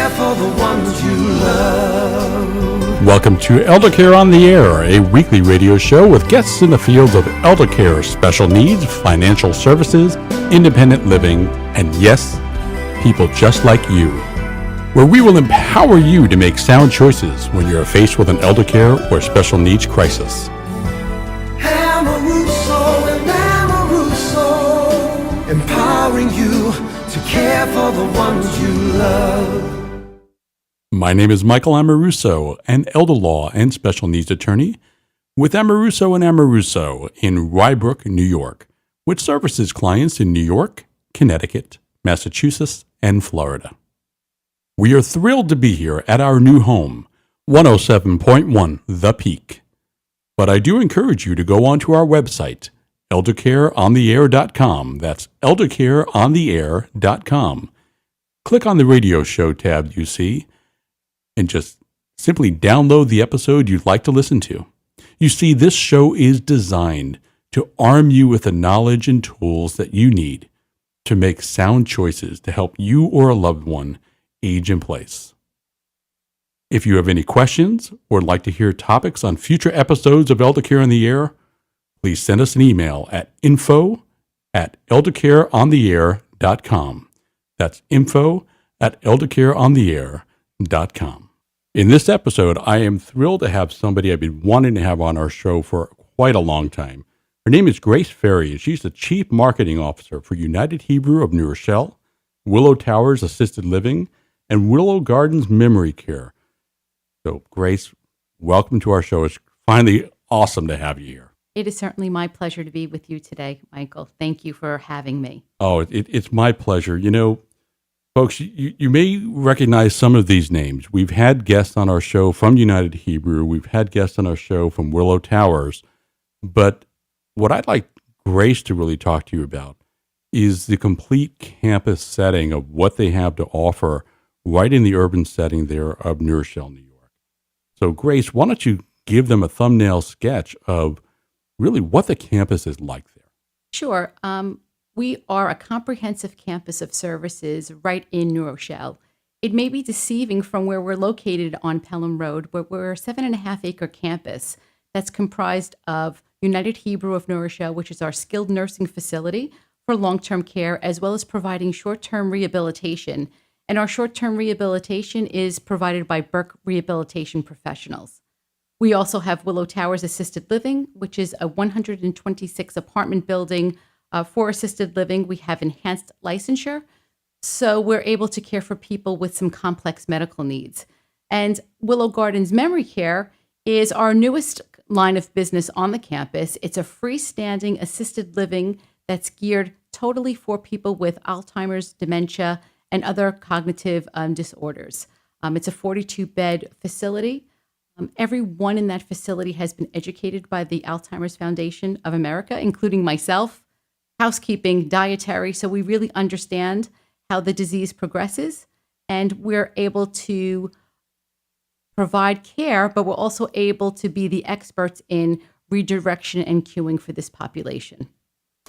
care for the ones you love. Welcome to Eldercare on the Air, a weekly radio show with guests in the fields of eldercare, special needs, financial services, independent living, and yes, people just like you, where we will empower you to make sound choices when you're faced with an eldercare or special needs crisis. Amoruso and Amoruso, empowering you to care for the ones you love. My name is Michael Amoruso, an elder law and special needs attorney with Amoruso and Amoruso in Rybrook, New York, which services clients in New York, Connecticut, Massachusetts, and Florida. We are thrilled to be here at our new home, 107.1 The Peak. But I do encourage you to go onto our website, eldercareontheair.com. That's eldercareontheair.com. Click on the radio show tab you see, and just simply download the episode you'd like to listen to. You see, this show is designed to arm you with the knowledge and tools that you need to make sound choices to help you or a loved one age in place. If you have any questions or would like to hear topics on future episodes of Eldercare on the Air, please send us an email at info@eldercareontheair.com. That's info@eldercareontheair.com. In this episode, I am thrilled to have somebody I've been wanting to have on our show for quite a long time. Her name is Grace Ferri, and she's the Chief Marketing Officer for United Hebrew of New Rochelle, Willow Towers Assisted Living, and Willow Gardens Memory Care. So, Grace, welcome to our show. It's finally awesome to have you here. It is certainly my pleasure to be with you today, Michael. Thank you for having me. Oh, it's my pleasure. You know, folks, you may recognize some of these names. We've had guests on our show from United Hebrew. We've had guests on our show from Willow Towers. But what I'd like Grace to really talk to you about is the complete campus setting of what they have to offer right in the urban setting there of New Rochelle, New York. So, Grace, why don't you give them a thumbnail sketch of really what the campus is like there? Sure. We are a comprehensive campus of services right in New Rochelle. It may be deceiving from where we're located on Pelham Road, but we're a 7.5-acre campus that's comprised of United Hebrew of New Rochelle, which is our skilled nursing facility for long-term care, as well as providing short-term rehabilitation. And our short-term rehabilitation is provided by Burke Rehabilitation Professionals. We also have Willow Towers Assisted Living, which is a 126 apartment building for assisted living. We have enhanced licensure, so we're able to care for people with some complex medical needs. And Willow Gardens Memory Care is our newest line of business on the campus. It's a freestanding assisted living that's geared totally for people with Alzheimer's, dementia, and other cognitive disorders. It's a 42-bed facility. Everyone in that facility has been educated by the Alzheimer's Foundation of America, including myself, housekeeping, dietary. So we really understand how the disease progresses, and we're able to provide care, but we're also able to be the experts in redirection and queuing for this population.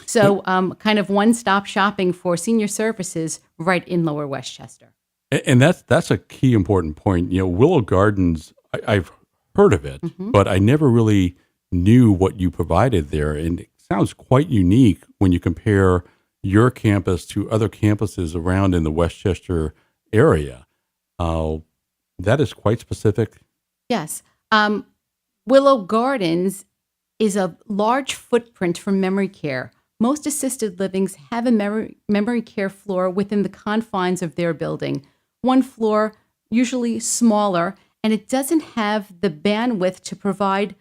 So kind of one-stop shopping for senior services right in Lower Westchester. And that's a key important point. You know, Willow Gardens, I've heard of it, but I never really knew what you provided there. And it sounds quite unique when you compare your campus to other campuses around in the Westchester area. That is quite specific. Yes. Willow Gardens is a large footprint for memory care. Most assisted livings have a memory care floor within the confines of their building. One floor, usually smaller, and it doesn't have the bandwidth to provide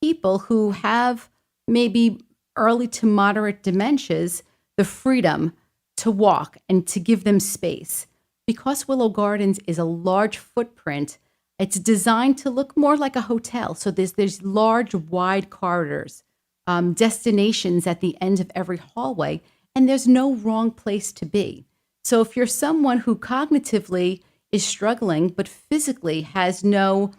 people who have maybe early to moderate dementias the freedom to walk and to give them space. Because Willow Gardens is a large footprint, it's designed to look more like a hotel. So there's large, wide corridors, destinations at the end of every hallway, and there's no wrong place to be. So if you're someone who cognitively is struggling, but physically has no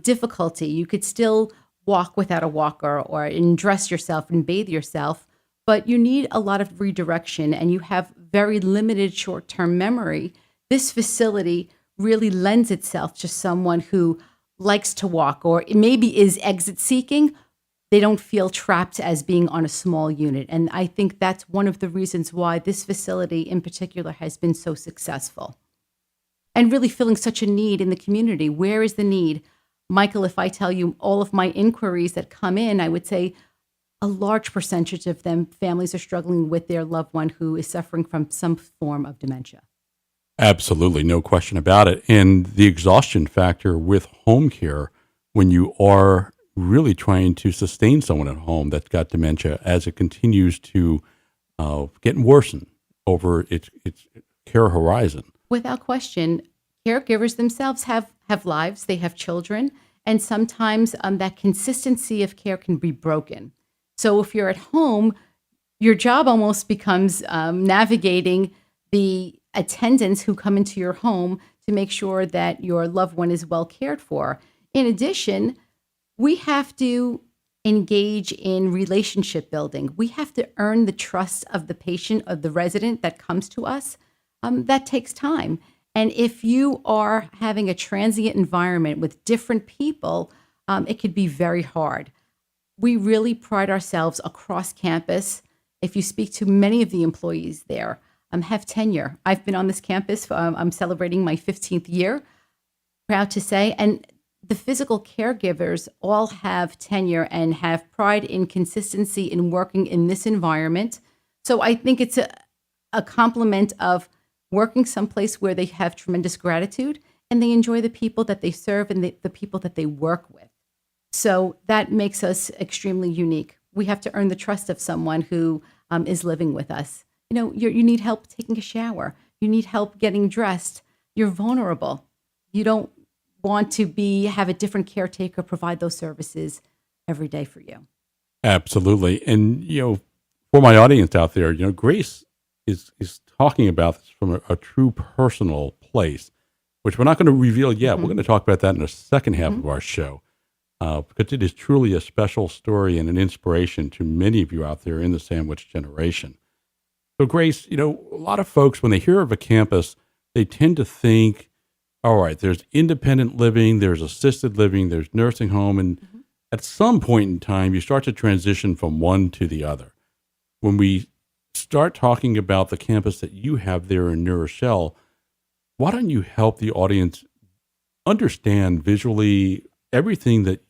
difficulty, you could still walk without a walker or dress yourself and bathe yourself, but you need a lot of redirection and you have very limited short-term memory. This facility really lends itself to someone who likes to walk or maybe is exit seeking. They don't feel trapped as being on a small unit. And I think that's one of the reasons why this facility in particular has been so successful and really filling such a need in the community. Where is the need? Michael, if I tell you all of my inquiries that come in, I would say a large percentage of them, families are struggling with their loved one who is suffering from some form of dementia. Absolutely, no question about it. And the exhaustion factor with home care, when you are really trying to sustain someone at home that's got dementia as it continues to get worsen over its care horizon. Without question, caregivers themselves have lives, they have children, and sometimes that consistency of care can be broken. So if you're at home, your job almost becomes navigating the attendants who come into your home to make sure that your loved one is well cared for. In addition, we have to engage in relationship building. We have to earn the trust of the patient, of the resident that comes to us. That takes time. And if you are having a transient environment with different people, it could be very hard. We really pride ourselves across campus. If you speak to many of the employees there, have tenure. I've been on this campus. I'm celebrating my 15th year, proud to say. And the physical caregivers all have tenure and have pride in consistency in working in this environment. So I think it's a complement of working someplace where they have tremendous gratitude and they enjoy the people that they serve and the people that they work with. So that makes us extremely unique. We have to earn the trust of someone who is living with us. You know, you need help taking a shower. You need help getting dressed. You're vulnerable. You don't want to have a different caretaker provide those services every day for you. Absolutely. And, for my audience out there, Grace is talking about this from a true personal place, which we're not going to reveal yet. We're going to talk about that in the second half of our show, because it is truly a special story and an inspiration to many of you out there in the sandwich generation. So Grace, a lot of folks, when they hear of a campus, they tend to think, all right, there's independent living, there's assisted living, there's nursing home, and at some point in time, you start to transition from one to the other. When we start talking about the campus that you have there in New Rochelle, why don't you help the audience understand visually everything that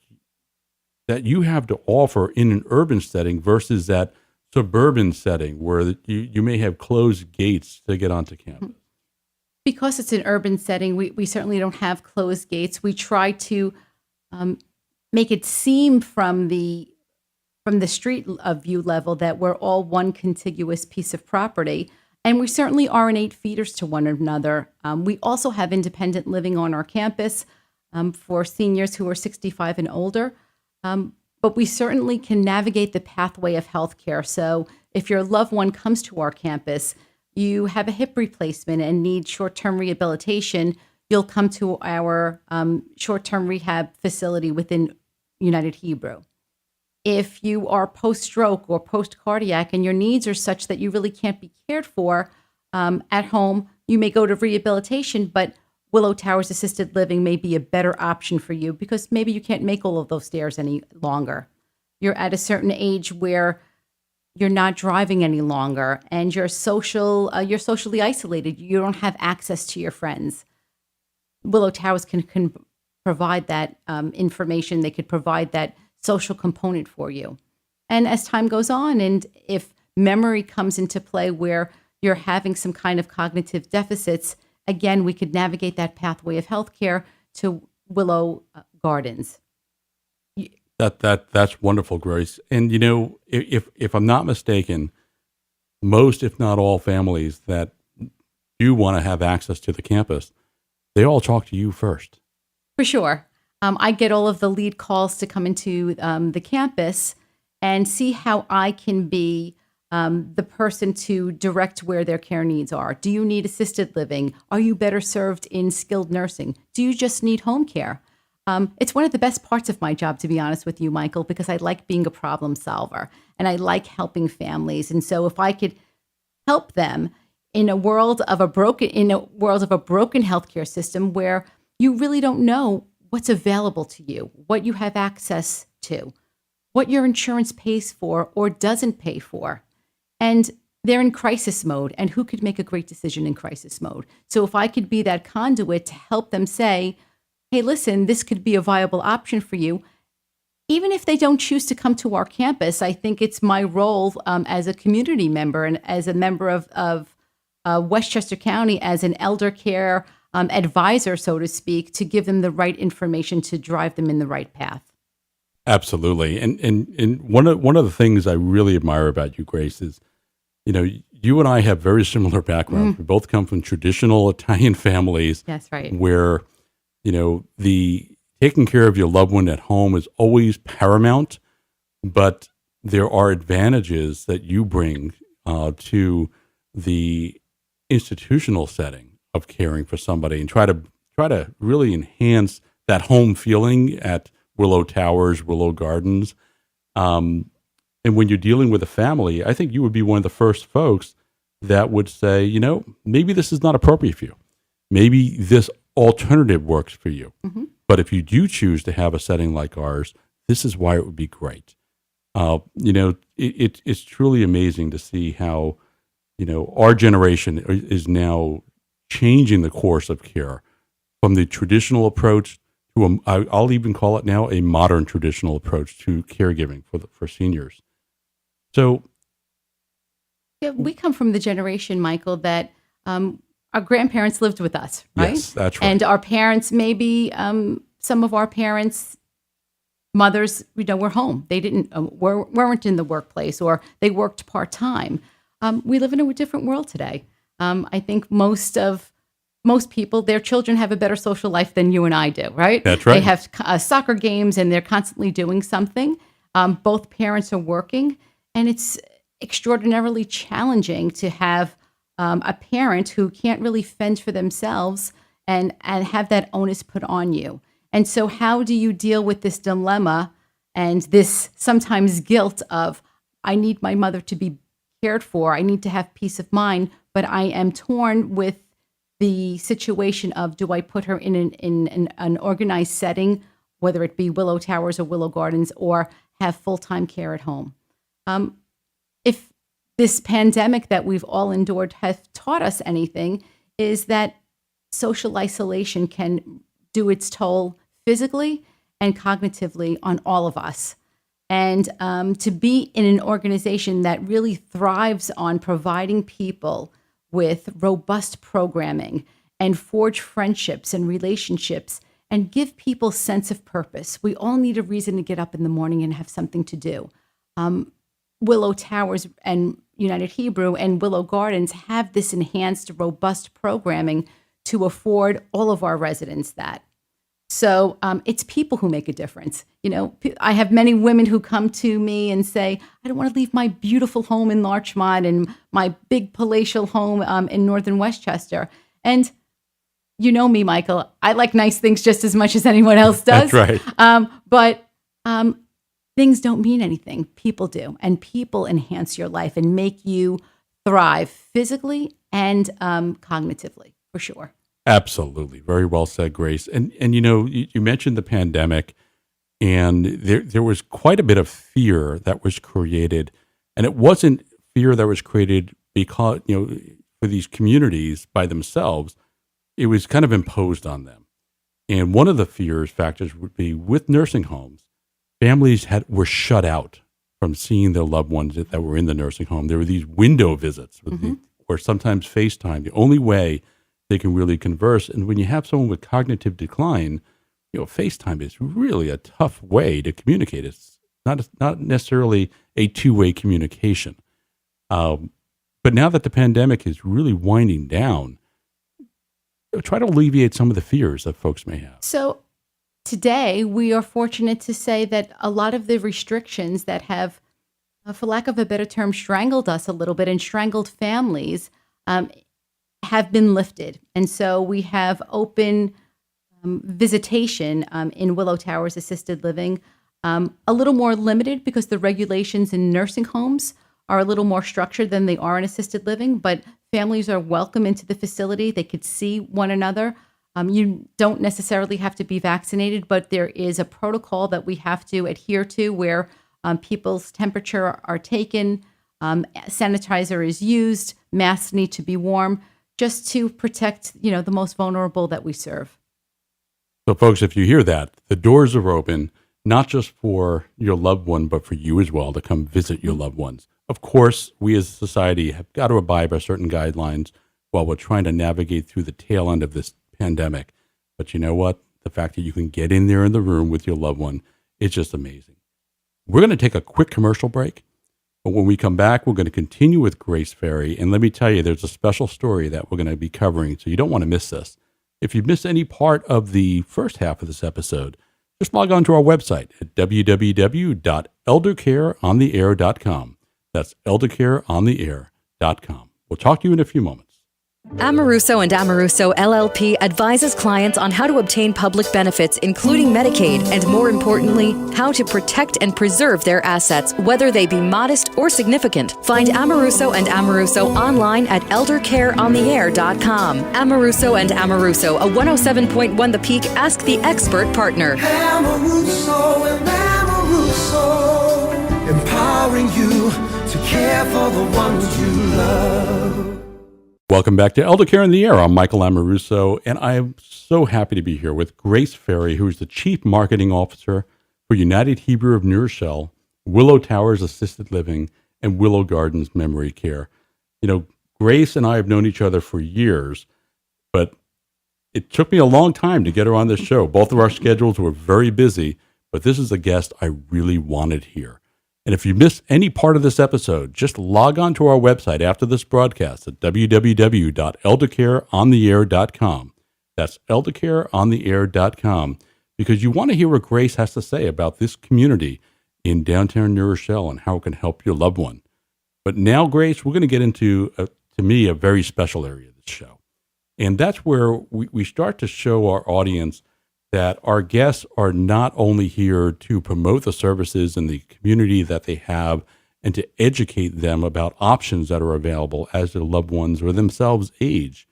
you have to offer in an urban setting versus that suburban setting where you may have closed gates to get onto campus? Because it's an urban setting, we certainly don't have closed gates. We try to make it seem from the street view level that we're all one contiguous piece of property. And we certainly are in 8 feeders to one another. We also have independent living on our campus for seniors who are 65 and older. But we certainly can navigate the pathway of healthcare. So if your loved one comes to our campus, you have a hip replacement and need short-term rehabilitation, you'll come to our short-term rehab facility within United Hebrew. If you are post-stroke or post-cardiac and your needs are such that you really can't be cared for at home, you may go to rehabilitation, but Willow Towers Assisted Living may be a better option for you because maybe you can't make all of those stairs any longer. You're at a certain age where you're not driving any longer and you're socially isolated. You don't have access to your friends. Willow Towers can provide that information. They could provide that social component for you. And as time goes on, and if memory comes into play where you're having some kind of cognitive deficits, again, we could navigate that pathway of healthcare to Willow Gardens. That's wonderful, Grace. And if I'm not mistaken, most, if not all, families that do want to have access to the campus, they all talk to you first. For sure. I get all of the lead calls to come into the campus and see how I can be the person to direct where their care needs are. Do you need assisted living? Are you better served in skilled nursing? Do you just need home care? It's one of the best parts of my job, to be honest with you, Michael, because I like being a problem solver and I like helping families. And so if I could help them, in a world of a broken healthcare system where you really don't know what's available to you, what you have access to, what your insurance pays for or doesn't pay for. And they're in crisis mode, and who could make a great decision in crisis mode? So if I could be that conduit to help them say, hey, listen, this could be a viable option for you. Even if they don't choose to come to our campus, I think it's my role as a community member and as a member of Westchester County, as an Eldercare advisor, so to speak, to give them the right information to drive them in the right path. Absolutely. And one of the things I really admire about you, Grace, is, you and I have very similar backgrounds. We both come from traditional Italian families. That's right. Where, the taking care of your loved one at home is always paramount, but there are advantages that you bring to the institutional setting of caring for somebody, and try to really enhance that home feeling at Willow Towers, Willow Gardens. And when you're dealing with a family, I think you would be one of the first folks that would say, maybe this is not appropriate for you. Maybe this alternative works for you. Mm-hmm. But if you do choose to have a setting like ours, this is why it would be great. It's truly amazing to see how, our generation is now changing the course of care from the traditional approach to I'll even call it now a modern traditional approach to caregiving for seniors. So, yeah, we come from the generation, Michael, that our grandparents lived with us, right? Yes, that's right. And our parents, maybe some of our parents' mothers, were home. They weren't in the workplace, or they worked part-time. We live in a different world today. I think most people, their children have a better social life than you and I do, right? That's right. They have soccer games, and they're constantly doing something. Both parents are working, and it's extraordinarily challenging to have a parent who can't really fend for themselves and have that onus put on you. And so how do you deal with this dilemma and this sometimes guilt of, I need my mother to be cared for, I need to have peace of mind, but I am torn with the situation of, do I put her in an organized setting, whether it be Willow Towers or Willow Gardens, or have full-time care at home? If this pandemic that we've all endured has taught us anything, is that social isolation can do its toll physically and cognitively on all of us. And to be in an organization that really thrives on providing people with robust programming and forge friendships and relationships and give people sense of purpose. We all need a reason to get up in the morning and have something to do. Willow Towers and United Hebrew and Willow Gardens have this enhanced, robust programming to afford all of our residents that. So it's people who make a difference. I have many women who come to me and say, I don't want to leave my beautiful home in Larchmont and my big palatial home in northern Westchester. And you know me, Michael, I like nice things just as much as anyone else does. That's right. But things don't mean anything. People do. And people enhance your life and make you thrive physically and cognitively, for sure. Absolutely. Very well said, Grace. And you mentioned the pandemic, and there was quite a bit of fear that was created. And it wasn't fear that was created because, for these communities by themselves. It was kind of imposed on them. And one of the factors would be with nursing homes, families were shut out from seeing their loved ones that were in the nursing home. There were these window visits or sometimes FaceTime, the only way they can really converse. And when you have someone with cognitive decline, FaceTime is really a tough way to communicate. It's not necessarily a two-way communication. But now that the pandemic is really winding down, try to alleviate some of the fears that folks may have. So today we are fortunate to say that a lot of the restrictions that have, for lack of a better term, strangled us a little bit and strangled families have been lifted. And so we have open visitation in Willow Towers Assisted Living, a little more limited because the regulations in nursing homes are a little more structured than they are in assisted living, but families are welcome into the facility. They could see one another. You don't necessarily have to be vaccinated, but there is a protocol that we have to adhere to where people's temperature are taken, sanitizer is used, masks need to be worn, just to protect, the most vulnerable that we serve. So, folks, if you hear that, the doors are open, not just for your loved one, but for you as well to come visit your loved ones. Of course, we as a society have got to abide by certain guidelines while we're trying to navigate through the tail end of this pandemic. But you know what? The fact that you can get in there in the room with your loved one is just amazing. We're going to take a quick commercial break. But when we come back, we're going to continue with Grace Ferri. And let me tell you, there's a special story that we're going to be covering, so you don't want to miss this. If you missed any part of the first half of this episode, just log on to our website at www.eldercareontheair.com. That's eldercareontheair.com. We'll talk to you in a few moments. Amoruso Amoruso LLP advises clients on how to obtain public benefits, including Medicaid, and more importantly, how to protect and preserve their assets, whether they be modest or significant. Find Amoruso Amoruso online at eldercareontheair.com. Amoruso Amoruso, a 107.1 The Peak Ask the Expert partner. Amoruso and Amoruso, empowering you to care for the ones you love. Welcome back to Eldercare in the Air. I'm Michael Amoruso, and I am so happy to be here with Grace Ferri, who is the Chief Marketing Officer for United Hebrew of New Rochelle, Willow Towers Assisted Living, and Willow Gardens Memory Care. Grace and I have known each other for years, but it took me a long time to get her on this show. Both of our schedules were very busy, but this is a guest I really wanted here. And if you missed any part of this episode, just log on to our website after this broadcast at www.eldercareontheair.com. That's eldercareontheair.com, because you want to hear what Grace has to say about this community in downtown New Rochelle and how it can help your loved one. But now, Grace, we're going to get into, to me, a very special area of this show. And that's where we start to show our audience that our guests are not only here to promote the services in the community that they have and to educate them about options that are available as their loved ones or themselves age,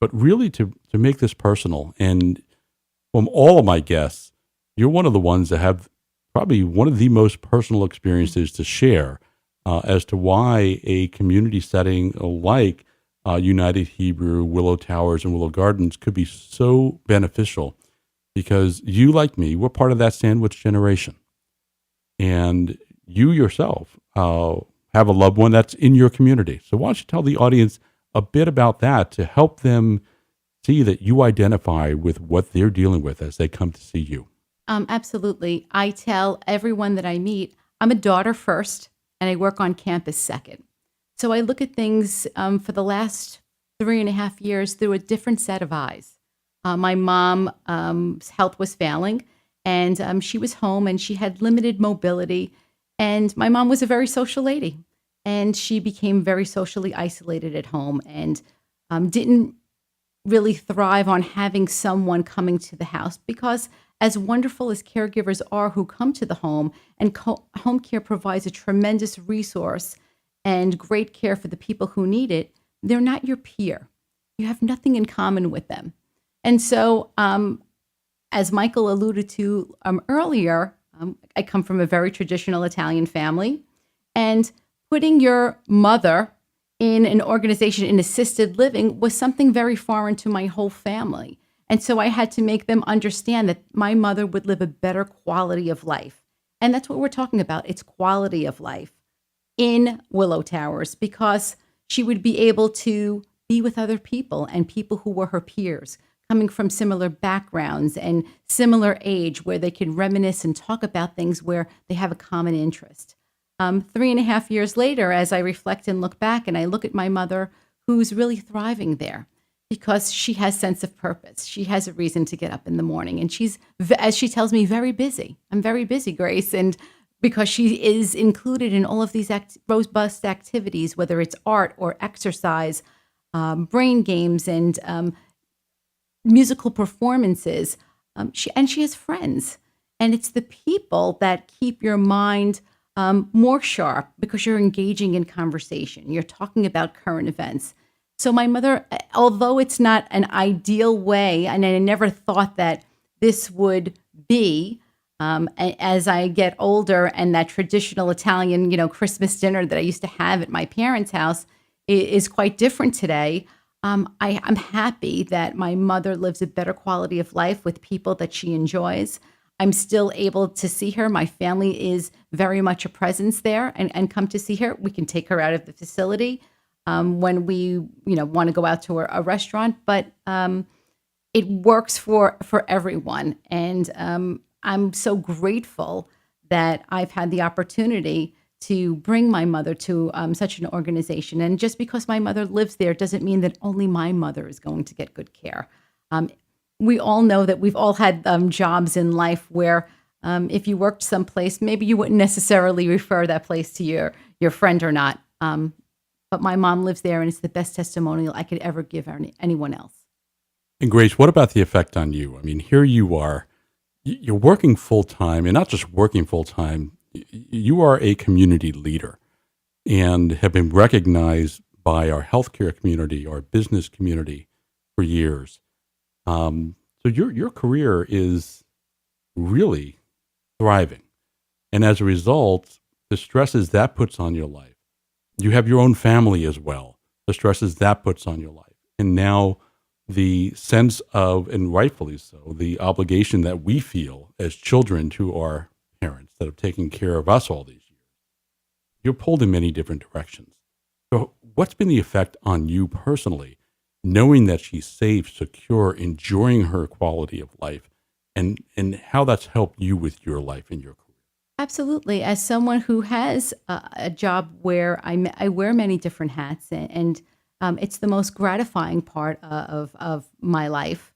but really to make this personal. And from all of my guests, you're one of the ones that have probably one of the most personal experiences to share as to why a community setting like United Hebrew, Willow Towers, and Willow Gardens could be so beneficial. Because you, like me, were part of that sandwich generation. And you yourself have a loved one that's in your community. So why don't you tell the audience a bit about that to help them see that you identify with what they're dealing with as they come to see you? Absolutely. I tell everyone that I meet, I'm a daughter first, and I work on campus second. So I look at things for the last 3.5 years through a different set of eyes. My mom's health was failing, and she was home, and she had limited mobility. And my mom was a very social lady, and she became very socially isolated at home and didn't really thrive on having someone coming to the house, because as wonderful as caregivers are who come to the home, and home care provides a tremendous resource and great care for the people who need it, they're not your peer. You have nothing in common with them. And so, as Michael alluded to earlier, I come from a very traditional Italian family, and putting your mother in an organization in assisted living was something very foreign to my whole family. And so I had to make them understand that my mother would live a better quality of life. And that's what we're talking about. It's quality of life in Willow Towers, because she would be able to be with other people and people who were her peers, coming from similar backgrounds and similar age, where they can reminisce and talk about things where they have a common interest. 3.5 years later, as I reflect and look back, and I look at my mother, who's really thriving there because she has sense of purpose. She has a reason to get up in the morning, and she's, as she tells me, very busy. I'm very busy, Grace, and because she is included in all of these robust activities, whether it's art or exercise, brain games, and musical performances. She has friends, and it's the people that keep your mind more sharp because you're engaging in conversation. You're talking about current events. So my mother, although it's not an ideal way, and I never thought that this would be, as I get older, and that traditional Italian, Christmas dinner that I used to have at my parents' house is quite different today. I'm happy that my mother lives a better quality of life with people that she enjoys. I'm still able to see her. My family is very much a presence there and come to see her. We can take her out of the facility when we, want to go out to a restaurant, but it works for everyone. And I'm so grateful that I've had the opportunity to bring my mother to such an organization. And just because my mother lives there doesn't mean that only my mother is going to get good care. We all know that we've all had jobs in life where if you worked someplace, maybe you wouldn't necessarily refer that place to your friend or not. But my mom lives there, and it's the best testimonial I could ever give anyone else. And Grace, what about the effect on you? I mean, here you are, you're working full time, and not just working full time, you are a community leader and have been recognized by our healthcare community, our business community for years. So your career is really thriving. And as a result, the stresses that puts on your life, you have your own family as well, the stresses that puts on your life. And now the sense of, and rightfully so, the obligation that we feel as children to our parents that have taken care of us all these years. You're pulled in many different directions. So what's been the effect on you personally, knowing that she's safe, secure, enjoying her quality of life, and how that's helped you with your life and your career? Absolutely. As someone who has a job where I wear many different hats, and it's the most gratifying part of my life,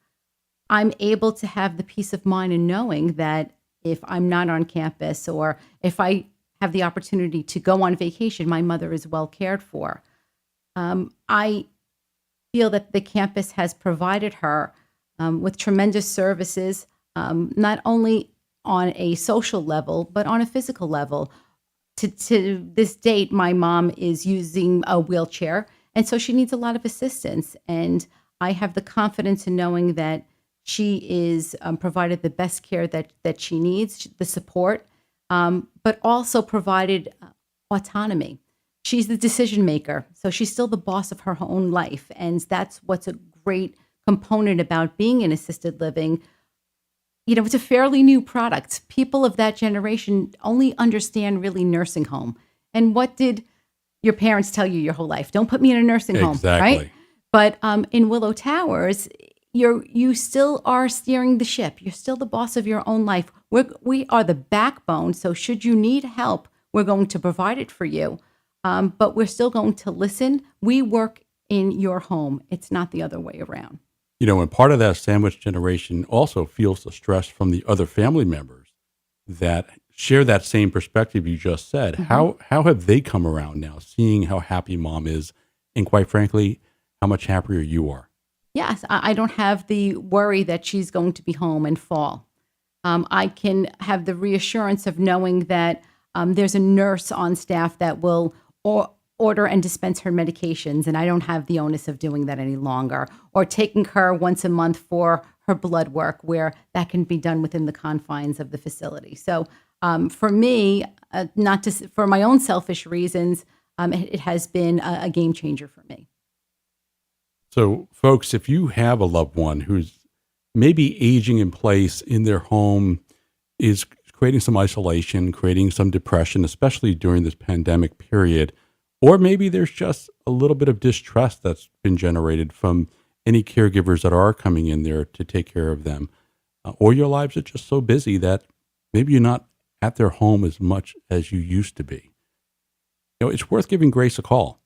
I'm able to have the peace of mind in knowing that if I'm not on campus or if I have the opportunity to go on vacation, my mother is well cared for. I feel that the campus has provided her with tremendous services, not only on a social level, but on a physical level. To this date, my mom is using a wheelchair, and so she needs a lot of assistance. And I have the confidence in knowing that she is provided the best care that she needs, the support, but also provided autonomy. She's the decision maker, so she's still the boss of her own life. And that's what's a great component about being in assisted living. It's a fairly new product. People of that generation only understand really nursing home. And what did your parents tell you your whole life? Don't put me in a nursing home, right? But in Willow Towers, you still are steering the ship. You're still the boss of your own life. We are the backbone. So should you need help, we're going to provide it for you. But we're still going to listen. We work in your home. It's not the other way around. And part of that sandwich generation also feels the stress from the other family members that share that same perspective you just said. Mm-hmm. How have they come around now, seeing how happy mom is, and quite frankly, how much happier you are? Yes, I don't have the worry that she's going to be home and fall. I can have the reassurance of knowing that there's a nurse on staff that will order and dispense her medications, and I don't have the onus of doing that any longer, or taking her once a month for her blood work, where that can be done within the confines of the facility. So for me, for my own selfish reasons, it has been a game changer for me. So folks, if you have a loved one who's maybe aging in place in their home, is creating some isolation, creating some depression, especially during this pandemic period, or maybe there's just a little bit of distrust that's been generated from any caregivers that are coming in there to take care of them, or your lives are just so busy that maybe you're not at their home as much as you used to be. It's worth giving Grace a call.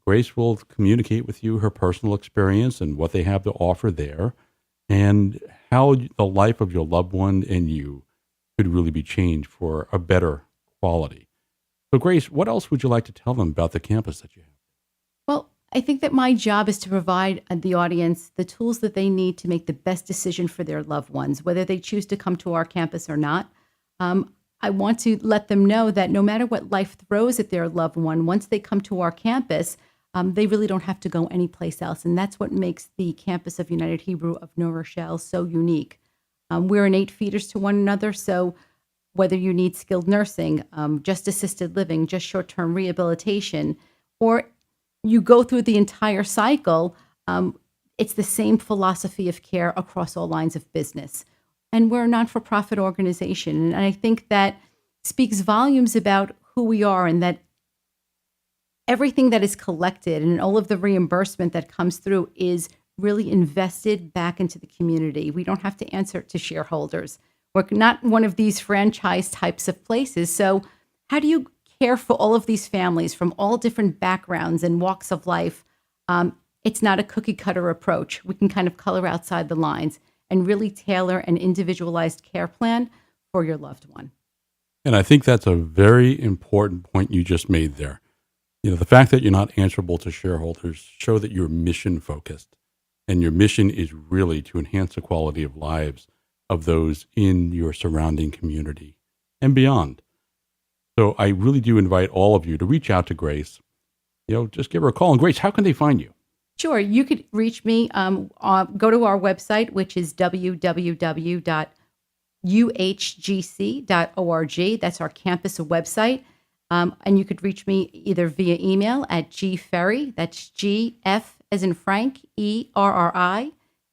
Grace will communicate with you her personal experience and what they have to offer there, and how the life of your loved one and you could really be changed for a better quality. So Grace, what else would you like to tell them about the campus that you have? Well, I think that my job is to provide the audience the tools that they need to make the best decision for their loved ones, whether they choose to come to our campus or not. I want to let them know that no matter what life throws at their loved one, once they come to our campus, they really don't have to go anyplace else. And that's what makes the campus of United Hebrew of New Rochelle so unique. We're innate feeders to one another. So whether you need skilled nursing, just assisted living, just short-term rehabilitation, or you go through the entire cycle, it's the same philosophy of care across all lines of business. And we're a non-for-profit organization. And I think that speaks volumes about who we are, and that everything that is collected and all of the reimbursement that comes through is really invested back into the community. We don't have to answer it to shareholders. We're not one of these franchise types of places. So how do you care for all of these families from all different backgrounds and walks of life? It's not a cookie cutter approach. We can kind of color outside the lines and really tailor an individualized care plan for your loved one. And I think that's a very important point you just made there. You know, the fact that you're not answerable to shareholders show that you're mission focused, and your mission is really to enhance the quality of lives of those in your surrounding community and beyond. So I really do invite all of you to reach out to Grace. You know, just give her a call. And Grace, how can they find you? Sure. You could reach me. Go to our website, which is www.uhgc.org. That's our campus website. And you could reach me either via email at gferri, that's G-F as in Frank, E-R-R-I,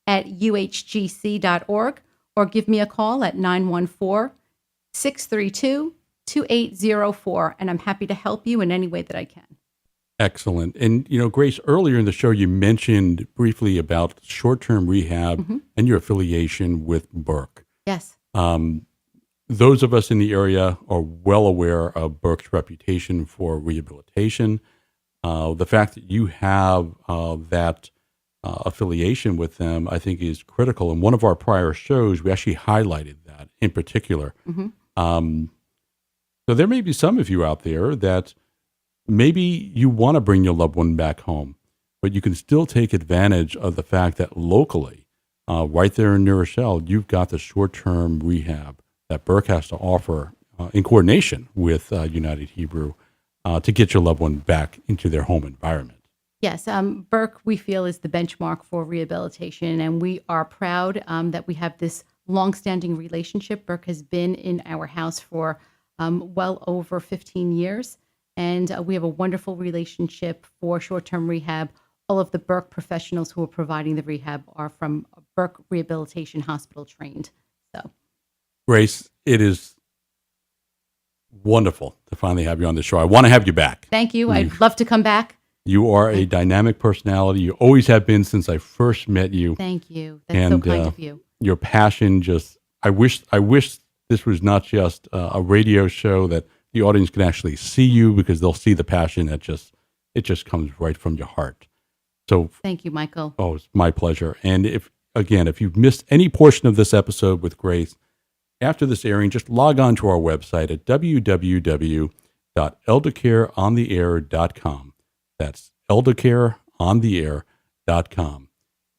at uhgc.org, or give me a call at 914-632-2804, and I'm happy to help you in any way that I can. Excellent. And, you know, Grace, earlier in the show, you mentioned briefly about short-term rehab and your affiliation with Burke. Yes. Those of us in the area are well aware of Burke's reputation for rehabilitation. The fact that you have that affiliation with them, I think, is critical. In one of our prior shows, we actually highlighted that in particular. So there may be some of you out there that maybe you want to bring your loved one back home, but you can still take advantage of the fact that locally, right there in New Rochelle, you've got the short-term rehab that Burke has to offer in coordination with United Hebrew to get your loved one back into their home environment. Yes, Burke, we feel, is the benchmark for rehabilitation, and we are proud that we have this longstanding relationship. Burke has been in our house for well over 15 years, and we have a wonderful relationship for short-term rehab. All of the Burke professionals who are providing the rehab are from Burke Rehabilitation Hospital trained. So, Grace, it is wonderful to finally have you on the show. I want to have you back. Thank you. I'd love to come back. You are a dynamic personality. You always have been since I first met you. Thank you. That's so kind of you. Your passion I wish this was not just a radio show that the audience can actually see you, because they'll see the passion it just comes right from your heart. So thank you, Michael. Oh, it's my pleasure. And if you've missed any portion of this episode with Grace, after this airing, just log on to our website at www.eldercareontheair.com. That's eldercareontheair.com.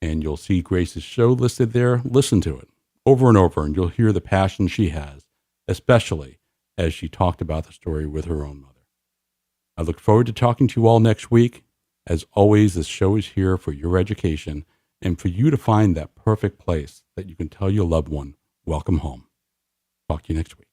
And you'll see Grace's show listed there. Listen to it over and over, and you'll hear the passion she has, especially as she talked about the story with her own mother. I look forward to talking to you all next week. As always, this show is here for your education and for you to find that perfect place that you can tell your loved one, welcome home. Talk to you next week.